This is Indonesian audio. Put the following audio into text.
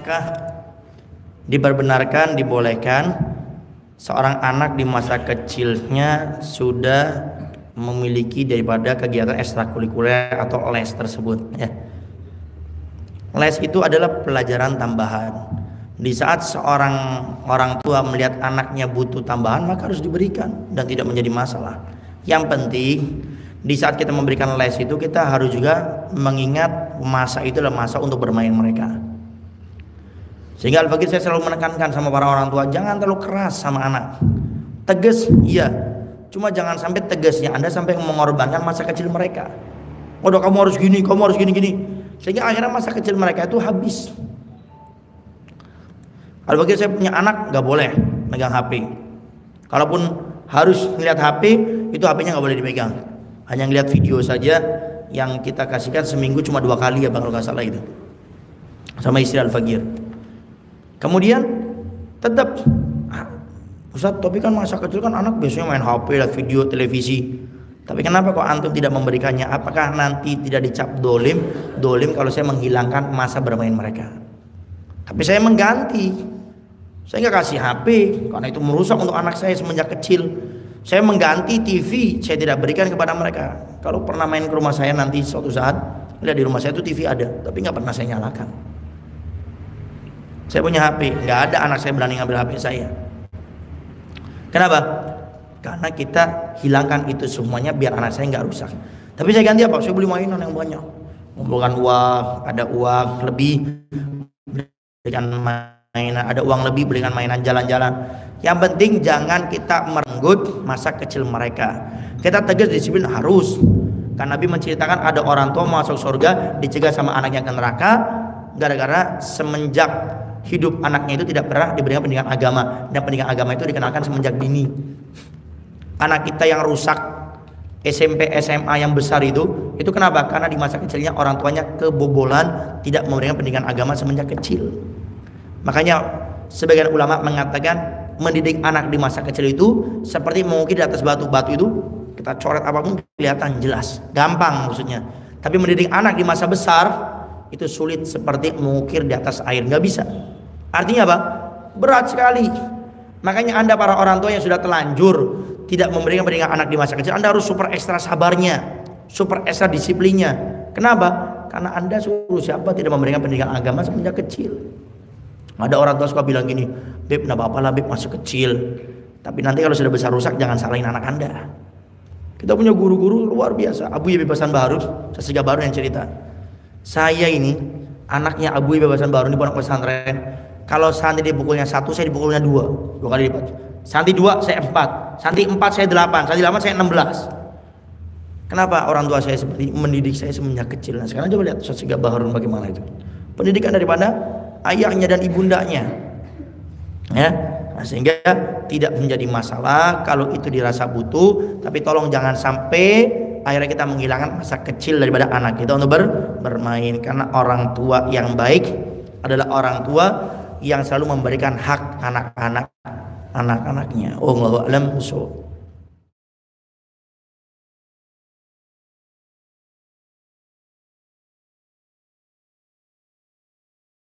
apakah diperbenarkan, dibolehkan seorang anak di masa kecilnya sudah memiliki daripada kegiatan ekstrakurikuler atau les tersebut ya. Les itu adalah pelajaran tambahan. Di saat seorang orang tua melihat anaknya butuh tambahan, maka harus diberikan dan tidak menjadi masalah. Yang penting di saat kita memberikan les itu, kita harus juga mengingat masa itu adalah masa untuk bermain mereka. Sehingga Al-Fakir saya selalu menekankan sama para orang tua, jangan terlalu keras sama anak. Tegas, iya, cuma jangan sampai tegasnya Anda sampai mengorbankan masa kecil mereka. Udah kamu harus gini, kamu harus gini. Sehingga akhirnya masa kecil mereka itu habis. Al-Fakir saya punya anak, gak boleh megang HP. Kalaupun harus ngeliat HP, itu HP-nya gak boleh dipegang. Hanya ngeliat video saja, yang kita kasihkan seminggu cuma 2 kali ya Bang, kalau gak salah itu. Sama istri Al-Fakir. Kemudian tetap, Ustaz, tapi kan masa kecil kan anak biasanya main HP, lihat video, televisi. Tapi kenapa kok antum tidak memberikannya? Apakah nanti tidak dicap dolim? Dolim kalau saya menghilangkan masa bermain mereka. Tapi saya mengganti. Saya nggak kasih HP karena itu merusak untuk anak saya semenjak kecil. Saya mengganti TV, saya tidak berikan kepada mereka. Kalau pernah main ke rumah saya nanti suatu saat, lihat di rumah saya itu TV ada, tapi nggak pernah saya nyalakan. Saya punya HP, nggak ada anak saya berani ngambil HP saya. Kenapa? Karena kita hilangkan itu semuanya biar anak saya nggak rusak. Tapi saya ganti apa? Saya beli mainan yang banyak, mengumpulkan uang, ada uang lebih, belikan mainan, ada uang lebih, belikan mainan, jalan-jalan. Yang penting jangan kita merenggut masa kecil mereka. Kita tegas disiplin harus. Karena Nabi menceritakan ada orang tua masuk surga dicegah sama anaknya ke neraka gara-gara semenjak hidup anaknya itu tidak pernah diberikan pendidikan agama, dan pendidikan agama itu dikenalkan semenjak dini. Anak kita yang rusak SMP, SMA yang besar itu kenapa? Karena di masa kecilnya orang tuanya kebobolan, tidak memberikan pendidikan agama semenjak kecil. Makanya sebagian ulama mengatakan mendidik anak di masa kecil itu seperti mengukir di atas batu-batu itu, kita coret apapun kelihatan jelas, gampang maksudnya. Tapi mendidik anak di masa besar itu sulit seperti mengukir di atas air, nggak bisa. Artinya apa? Berat sekali. Makanya Anda para orang tua yang sudah telanjur tidak memberikan pendidikan anak di masa kecil, Anda harus super ekstra sabarnya, super ekstra disiplinnya. Kenapa? Karena Anda suruh siapa tidak memberikan pendidikan agama semenjak kecil. Ada orang tua suka bilang gini, Beb, nggak apa-apa lah Beb, masih kecil. Tapi nanti kalau sudah besar rusak, jangan salahin anak Anda. Kita punya guru-guru luar biasa. Abu Bebasan Baru, Sasiga Baru yang cerita. Saya ini anaknya Abu Bebasan Baru di pondok pesantren. Kalau santri dipukulnya 1, saya dipukulnya 2 kali lipat. Santri 2, saya 4. Santri 4, saya 8. Santri 8, saya 16. Kenapa orang tua saya seperti mendidik saya semenjak kecil? Nah, sekarang coba lihat Sasiga Baru bagaimana itu. Pendidikan daripada ayahnya dan ibundanya. Ya. Nah, sehingga tidak menjadi masalah kalau itu dirasa butuh, tapi tolong jangan sampai akhirnya kita menghilangkan masa kecil daripada anak kita untuk bermain. Karena orang tua yang baik adalah orang tua yang selalu memberikan hak anak-anaknya. Wallahu a'lam bishawab.